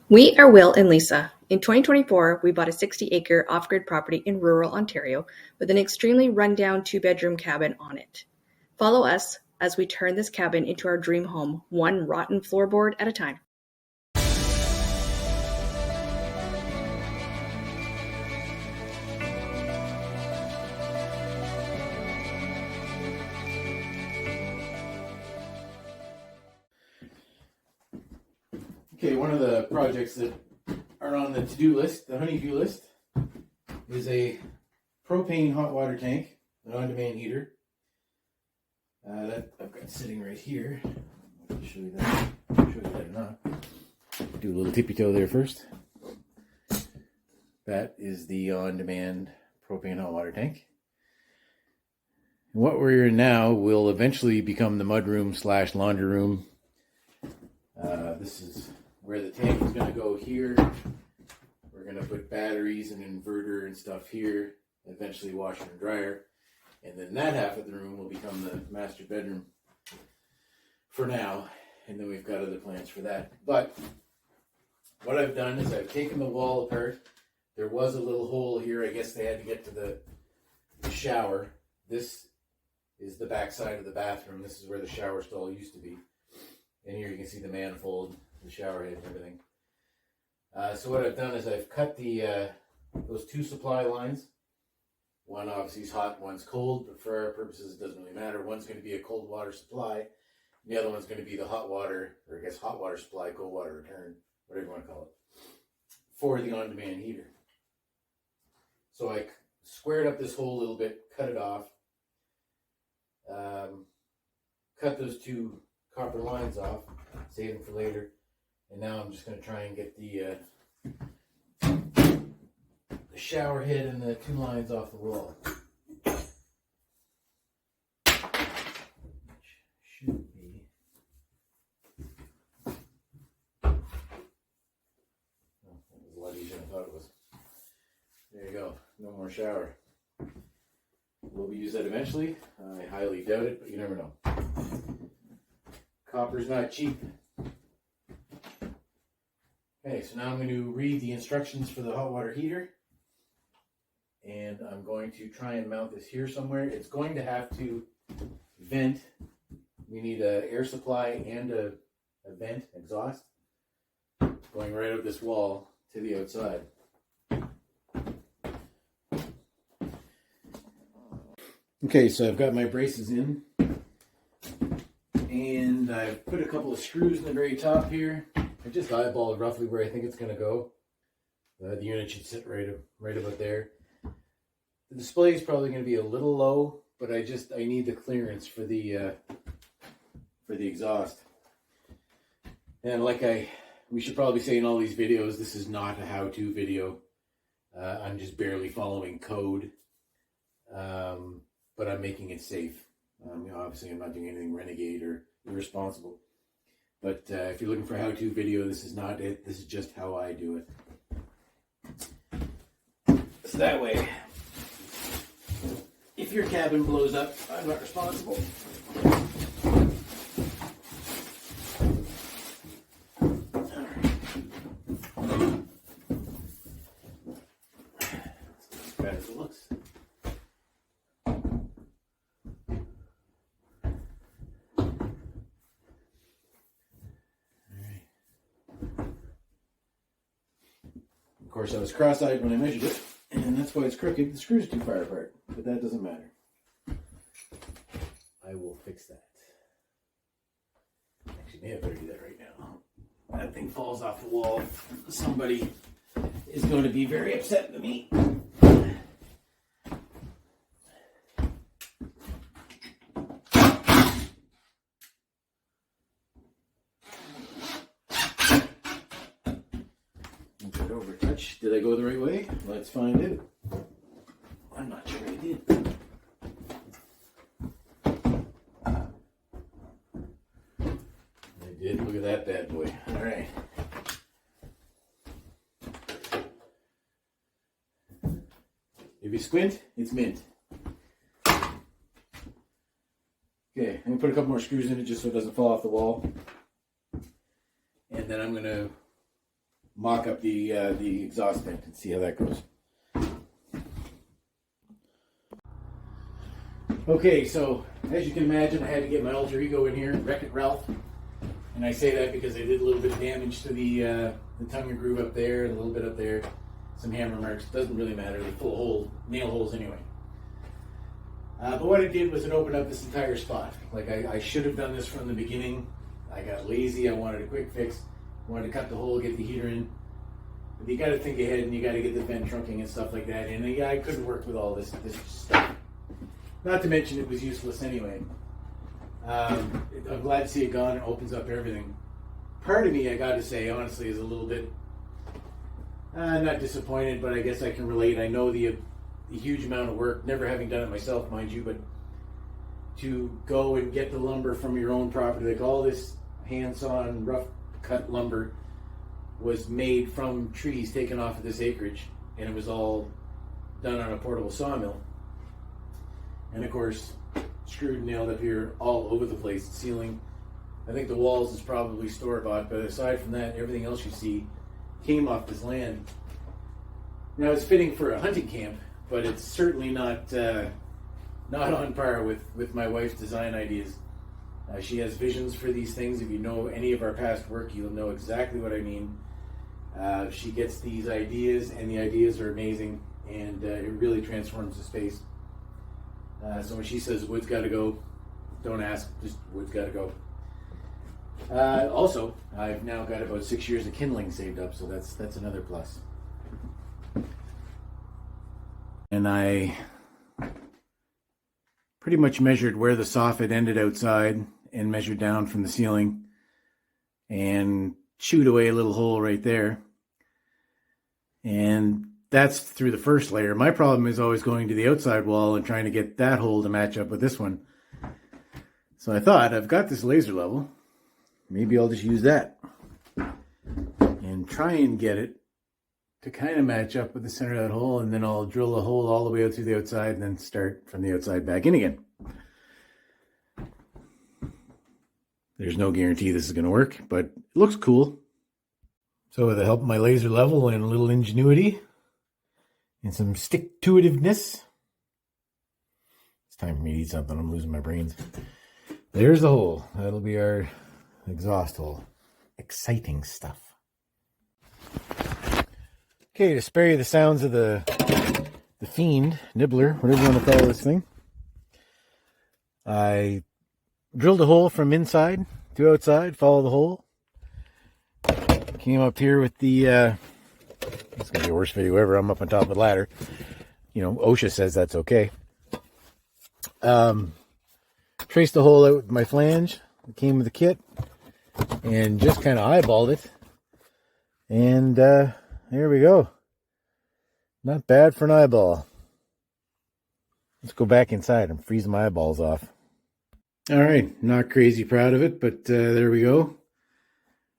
We are Will and Lisa. In 2024, we bought a 60-acre off-grid property in rural Ontario with an extremely run-down two-bedroom cabin on it. Follow us as we turn this cabin into our dream home, one rotten floorboard at a time. Okay, one of the projects that are on the to-do list, the honey-do list, is a propane hot water tank, an on-demand heater. That I've got sitting right here. I'll show you that. Or not. Do a little tippy toe there first. That is the on-demand propane hot water tank. And what we're in now will eventually become the mudroom / laundry room. This is where the tank is going to go here. We're going to put batteries and inverter and stuff here, eventually washer and dryer. And then that half of the room will become the master bedroom for now. And then we've got other plans for that. But what I've done is I've taken the wall apart. There was a little hole here. I guess they had to get to the shower. This is the back side of the bathroom. This is where the shower stall used to be. And here you can see the manifold, the shower head and everything. So what I've done is I've cut those two supply lines. One obviously is hot, one's cold, but for our purposes it doesn't really matter. One's going to be a cold water supply, and the other one's going to be the hot water, or I guess hot water supply, cold water return, whatever you want to call it, for the on-demand heater. So I squared up this hole a little bit, cut it off, cut those two copper lines off, save them for later, and now I'm just going to try and get the shower head and the two lines off the wall. Which should be... Oh, that was a lot easier than I thought it was. There you go, no more shower. Will we use that eventually? I highly doubt it, but you never know. Copper's not cheap. Okay, so now I'm going to read the instructions for the hot water heater. And I'm going to try and mount this here somewhere. It's going to have to vent. We need an air supply and a vent, exhaust, going right up this wall to the outside. Okay, so I've got my braces in. And I've put a couple of screws in the very top here. I just eyeballed roughly where I think it's going to go. The unit should sit right about there. The display is probably going to be a little low, but I need the clearance for the exhaust. And we should probably say in all these videos, this is not a how-to video. I'm just barely following code, but I'm making it safe. Obviously, I'm not doing anything renegade or irresponsible. But if you're looking for a how-to video, this is not it. This is just how I do it. So that way, if your cabin blows up, I'm not responsible. All right. It's not as bad as it looks. Of course, I was cross-eyed when I measured it, and that's why it's crooked. The screw's too far apart, but that doesn't matter. I will fix that. Actually, maybe I better do that right now. That thing falls off the wall. Somebody is going to be very upset with me. Overtouch. Did I go the right way? Let's find out. I'm not sure I did. I did. Look at that bad boy. All right. If you squint, it's mint. Okay, I'm going to put a couple more screws in it just so it doesn't fall off the wall. And then I'm going to mock up the exhaust vent and see how that goes. Okay, so as you can imagine, I had to get my alter ego in here, Wreck-It Ralph. And I say that because I did a little bit of damage to the tongue and groove up there, and a little bit up there, some hammer marks. Doesn't really matter, they're full of nail holes anyway. But what I did was it opened up this entire spot. Like I should have done this from the beginning. I got lazy, I wanted a quick fix, wanted to cut the hole, get the heater in. But you gotta think ahead and you gotta get the vent trunking and stuff like that. And yeah, I couldn't work with all this stuff. Not to mention it was useless anyway. I'm glad to see it gone. It opens up everything. Part of me, I got to say, honestly, is a little bit not disappointed, but I guess I can relate. I know the huge amount of work, never having done it myself, mind you, but to go and get the lumber from your own property, like all this hands-on, rough-cut lumber was made from trees taken off of this acreage, and it was all done on a portable sawmill. And of course, screwed and nailed up here all over the place. The ceiling, I think the walls is probably store-bought, but aside from that, everything else you see came off this land. Now it's fitting for a hunting camp, but it's certainly not on par with my wife's design ideas. She has visions for these things. If you know any of our past work, you'll know exactly what I mean. She gets these ideas, and the ideas are amazing, and it really transforms the space. So when she says wood's got to go, don't ask, just wood's got to go. Also, I've now got about 6 years of kindling saved up, so that's another plus. And I pretty much measured where the soffit ended outside and measured down from the ceiling and chewed away a little hole right there. And that's through the first layer. My problem is always going to the outside wall and trying to get that hole to match up with this one. So I thought, I've got this laser level. Maybe I'll just use that and try and get it to kind of match up with the center of that hole, and then I'll drill a hole all the way out through the outside and then start from the outside back in again. There's no guarantee this is going to work, but it looks cool. So with the help of my laser level and a little ingenuity and some stick-to-itiveness, it's time for me to eat something. I'm losing my brains. There's the hole. That'll be our exhaust hole. Exciting stuff. Okay, to spare you the sounds of the fiend, nibbler, whatever you want to call this thing, I drilled a hole from inside to outside, follow the hole. Came up here with the, it's going to be the worst video ever. I'm up on top of the ladder. You know, OSHA says that's okay. Traced the hole out with my flange. It came with the kit. And just kind of eyeballed it. And there we go. Not bad for an eyeball. Let's go back inside. I'm freezing my eyeballs off. All right. Not crazy proud of it, but there we go.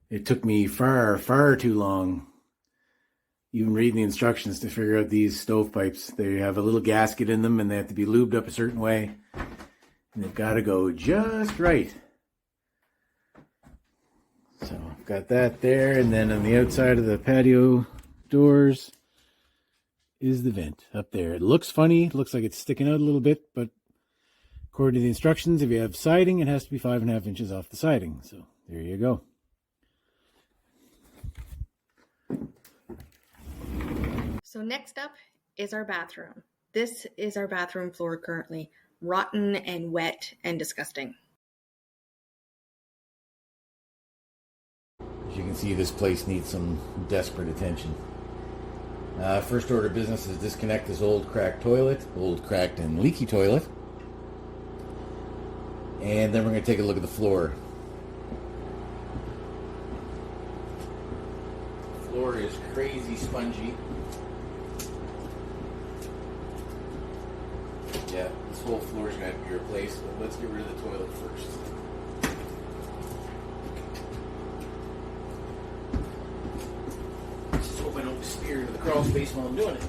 It took me far, far too long, even reading the instructions, to figure out these stovepipes. They have a little gasket in them, and they have to be lubed up a certain way. And they've got to go just right. So I've got that there, and then on the outside of the patio doors is the vent up there. It looks funny. It looks like it's sticking out a little bit, but according to the instructions, if you have siding, it has to be 5.5 inches off the siding. So there you go. So next up is our bathroom. This is our bathroom floor currently, rotten and wet and disgusting. As you can see, this place needs some desperate attention. First order of business is disconnect this old cracked toilet, old cracked and leaky toilet. And then we're going to take a look at the floor. The floor is crazy spongy. Yeah, this whole floor is going to have to be replaced, but let's get rid of the toilet first. Just hope I don't spear into the crawl space while I'm doing it.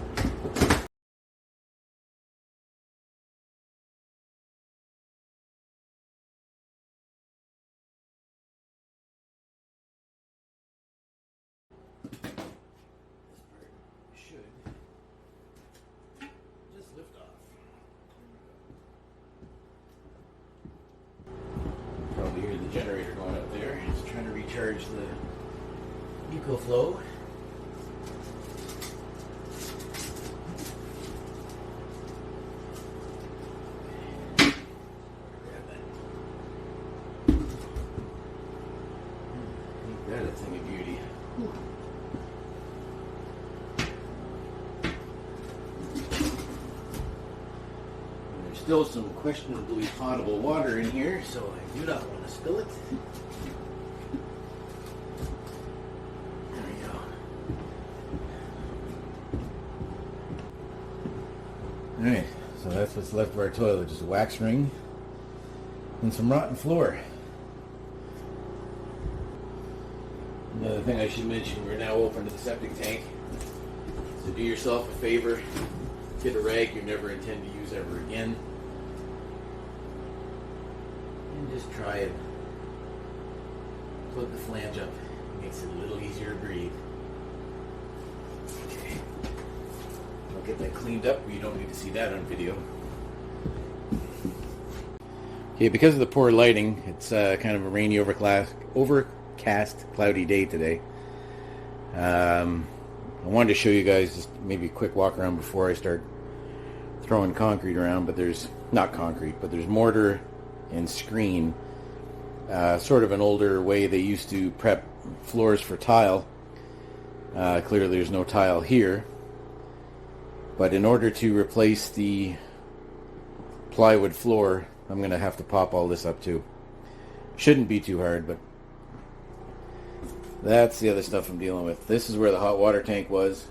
generator going up there. Just trying to recharge the EcoFlow. That is a thing of beauty. There's still some questionably potable water in here, so I do not want to spill it. There we go. Alright, so that's what's left of our toilet, just a wax ring and some rotten floor. Another thing I should mention, we're now open to the septic tank. So do yourself a favor, get a rag you never intend to use ever again. And just try it. Plug the flange up. It makes it a little easier to breathe. Okay. I'll get that cleaned up, but you don't need to see that on video. Okay, because of the poor lighting, it's kind of a rainy, overcast, cloudy day today. I wanted to show you guys just maybe a quick walk around before I start throwing concrete around, but there's not concrete, but there's mortar and screen. Sort of an older way they used to prep floors for tile. Clearly there's no tile here, but in order to replace the plywood floor, I'm going to have to pop all this up too. Shouldn't be too hard, but that's the other stuff I'm dealing with. This is where the hot water tank was.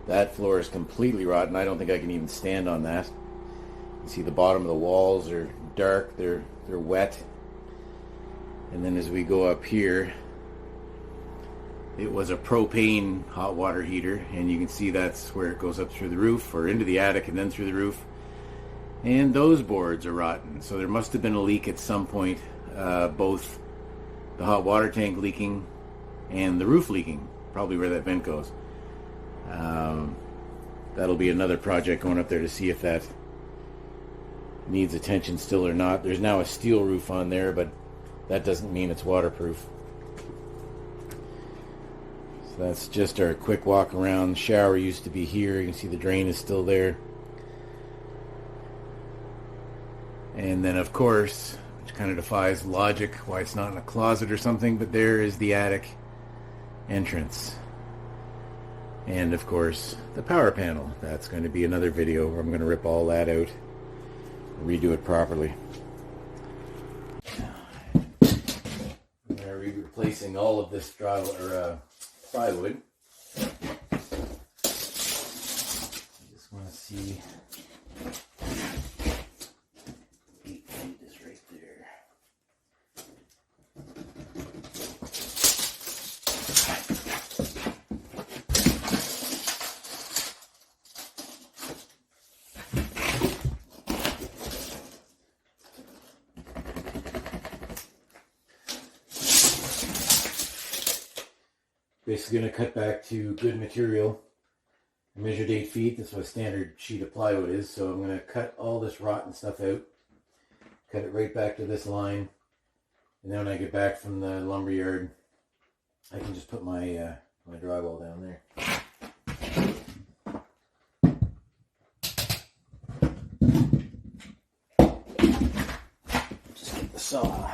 That floor is completely rotten. I don't think I can even stand on that. You see the bottom of the walls are dark. They're wet. And then as we go up here, it was a propane hot water heater, and you can see that's where it goes up through the roof or into the attic and then through the roof. And those boards are rotten. So there must have been a leak at some point, both the hot water tank leaking and the roof leaking, probably where that vent goes. That'll be another project going up there to see if that needs attention still or not. There's now a steel roof on there, but that doesn't mean it's waterproof. So that's just our quick walk around. The shower used to be here. You can see the drain is still there. And then, of course, which kind of defies logic why it's not in a closet or something, but there is the attic entrance. And, of course, the power panel. That's going to be another video where I'm going to rip all that out and redo it properly. I'm going to be replacing all of this plywood. I just want to see... 8 feet is right there. Basically going to cut back to good material. I measured 8 feet. That's what a standard sheet of plywood is. So I'm going to cut all this rotten stuff out. Cut it right back to this line. And then when I get back from the lumber yard, I can just put my my drywall down there. Just get the saw.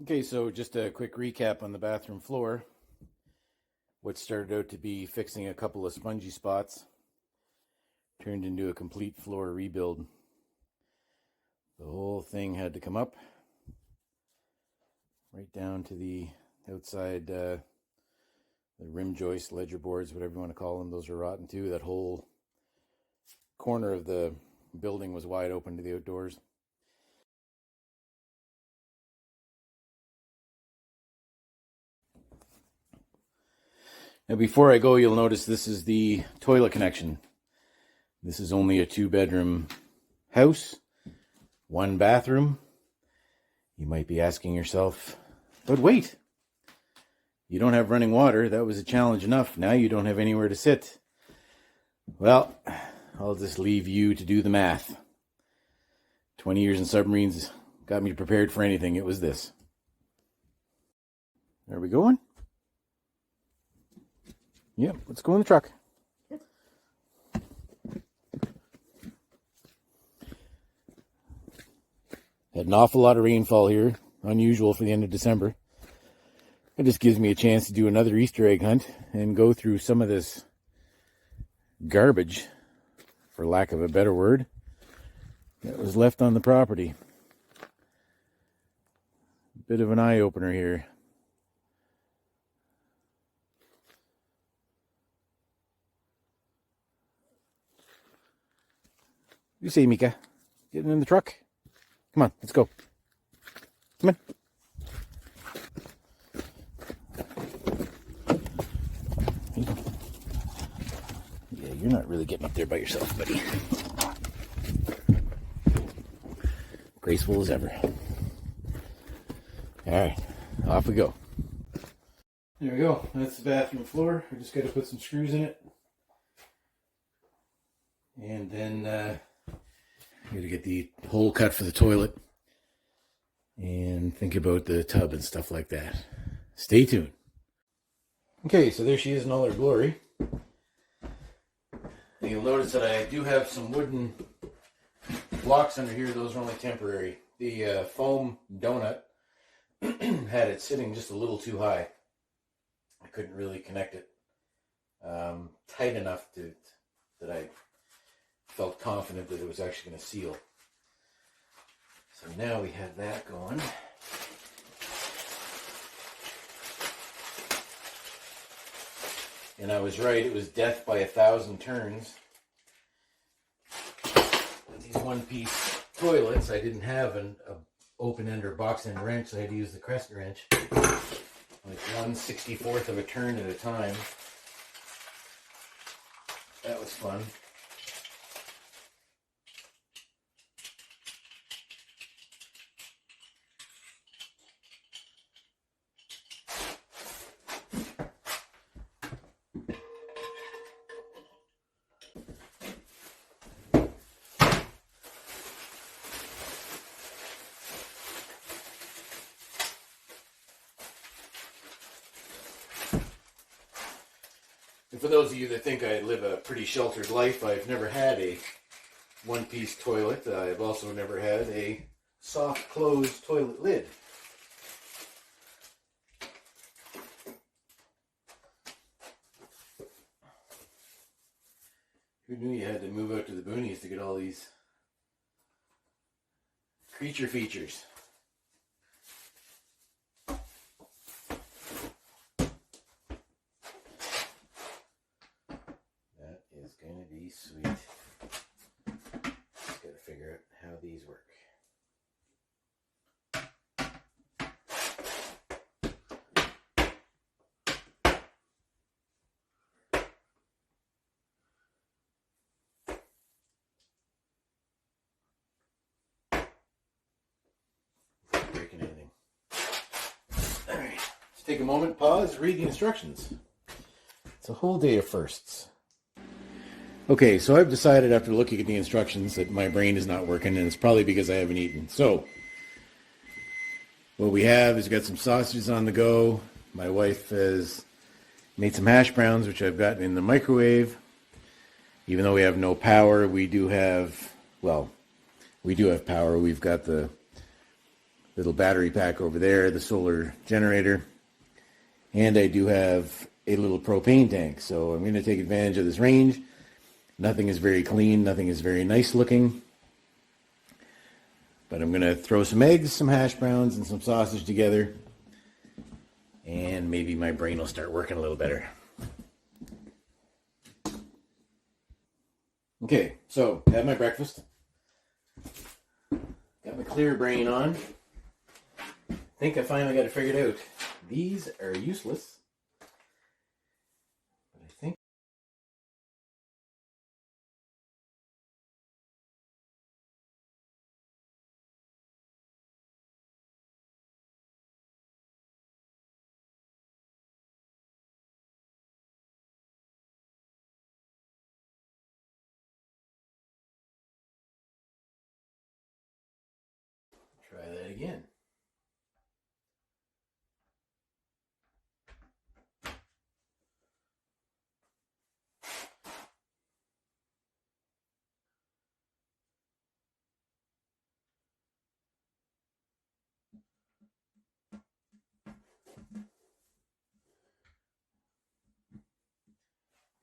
Okay, so just a quick recap on the bathroom floor. What started out to be fixing a couple of spongy spots turned into a complete floor rebuild. The whole thing had to come up right down to the outside, the rim joist, ledger boards, whatever you want to call them. Those are rotten too. That whole corner of the building was wide open to the outdoors. Now before I go, you'll notice this is the toilet connection. This is only a 2-bedroom house, 1 bathroom. You might be asking yourself, but wait, you don't have running water. That was a challenge enough. Now you don't have anywhere to sit. Well, I'll just leave you to do the math. 20 years in submarines got me prepared for anything. It was this. Are we going? Yep, let's go in the truck. Had an awful lot of rainfall here, unusual for the end of December. It just gives me a chance to do another Easter egg hunt and go through some of this garbage, for lack of a better word, that was left on the property. Bit of an eye-opener here. You say, Mika, getting in the truck? Come on, let's go. Come on. Yeah, you're not really getting up there by yourself, buddy. Graceful as ever. All right, off we go. There we go. That's the bathroom floor. I just got to put some screws in it. And then I got to get the hole cut for the toilet and think about the tub and stuff like that. Stay tuned. Okay, so there she is in all her glory. And you'll notice that I do have some wooden blocks under here. Those are only temporary. The foam donut had it sitting just a little too high. I couldn't really connect it tight enough that I felt confident that it was actually going to seal. So now we have that going. And I was right, it was death by 1,000 turns. With these one-piece toilets, I didn't have an open-end or box-end wrench, so I had to use the crescent wrench. Like 1/64th of a turn at a time. That was fun. And for those of you that think I live a pretty sheltered life, I've never had a one-piece toilet. I've also never had a soft closed toilet lid. Who knew you had to move out to the boonies to get all these creature features? That is going to be sweet. Just got to figure out how these work. Breaking anything. All right, let's take a moment, pause, read the instructions. It's a whole day of firsts. Okay, so I've decided after looking at the instructions that my brain is not working, and it's probably because I haven't eaten. So, what we have is we've got some sausages on the go. My wife has made some hash browns, which I've gotten in the microwave. Even though we have no power, we do have power. We've got the little battery pack over there, the solar generator, and I do have a little propane tank. So I'm going to take advantage of this range. Nothing is very clean, nothing is very nice looking, but I'm going to throw some eggs, some hash browns, and some sausage together, and maybe my brain will start working a little better. Okay, so had my breakfast, got my clear brain on. I think I finally got it figured out. These are useless. again.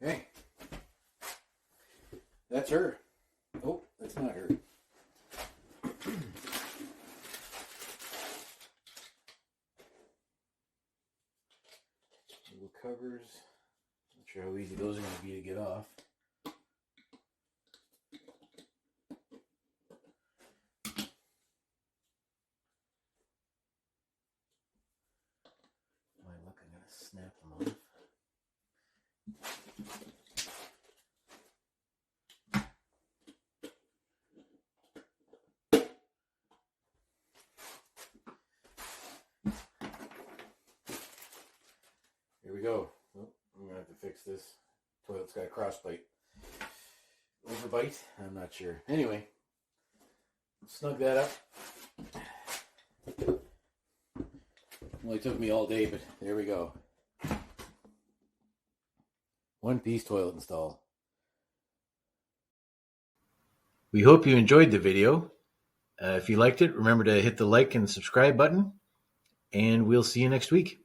Okay. That's her. Oh, that's not her. Little covers. Not sure how easy those are going to be to get off. My luck, I'm going to snap them off. Here we go. Oh, I'm going to have to fix this. Toilet's got a crossbite. Overbite? I'm not sure. Anyway, snug that up. Only took me all day, but there we go. One-piece toilet install. We hope you enjoyed the video. If you liked it, remember to hit the like and subscribe button, and we'll see you next week.